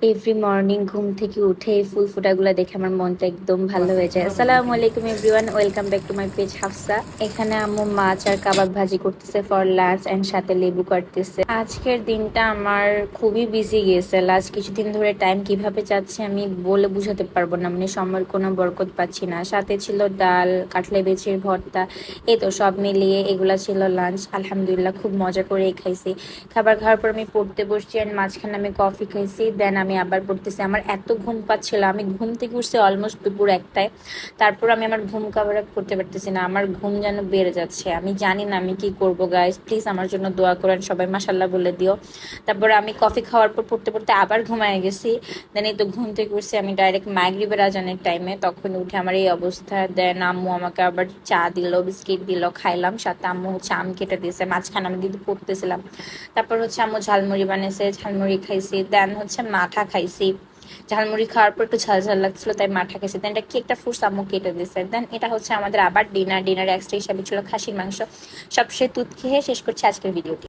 Every morning ঘুম থেকে উঠে এই ফুল ফোটাগুলো দেখে আমার মনটা একদম ভালো হয়ে যায়। আসসালামু আলাইকুম everyone, welcome back to my page Hafsa. এখানে আম্মু মাছ আর কাবাব ভাজি করতেছে ফর লাঞ্চ এন্ড সাথে লেবু কাটতেছে। আজকের দিনটা আমার খুবই বিজি গিয়েছে। লাস্ট কিছুদিন ধরে টাইম কিভাবে যাচ্ছে আমি বলে বুঝাতে পারবো না, মানে সময়ের কোনো বরকত পাচ্ছি না। সাথে ছিল ডাল, কাটলে বেচির ভর্তা, এই তো সব মিলিয়ে এগুলা ছিল লাঞ্চ। আলহামদুলিল্লাহ খুব মজা করে খাইছি। খাবার খাওয়ার পর আমি পড়তে বসছি এন্ড মাঝখানে আমি কফি খাইছি, দেন আমি আবার পড়তেছি। আমার এত ঘুম পাচ্ছিল, আমি ঘুম থেকে উঠছি অলমোস্ট দুপুর 1টায়। তারপর আমি আমার ঘুম কভার আপ করতে পারতেছি না, আমার ঘুম যেন বেড়ে যাচ্ছে। আমি জানি না আমি কি করব। গাইস প্লিজ আমার জন্য দোয়া করেন, সবাই মাশাল্লাহ বলে দিও। তারপর আমি কফি খাওয়ার পর পড়তে পড়তে আবার ঘুমায় গেছি। দেন এই তো ঘুম থেকে উঠছি আমি ডাইরেক্ট মাগরিবের আজানের টাইমে, তখন উঠে আমার এই অবস্থা। দেন আম্মু আমাকে আবার চা দিল, বিস্কিট দিল, খাইলাম। সাথে আম্মু হচ্ছে আম কেটে দিয়েছে, মাঝখানে আমি কিন্তু পড়তেছিলাম। তারপর হচ্ছে আম্মু ঝালমুড়ি বানিয়েছে, ঝালমুড়ি খাইছি। দেন হচ্ছে মাঠা খাইছি। ঝালমুড়ি খাওয়ার পর একটু ঝাল ঝাল লাগছিল তাই মাঠা খাইছি। দেন এটা কি একটা ফ্রুটস আম্মু কেটে দিয়েছে। দেন এটা হচ্ছে আমাদের আবার ডিনার। ডিনারে এক্সট্রা হিসাবে ছিল খাসির মাংস। সব সে দুধ খেয়ে শেষ করছে আজকের ভিডিওটি।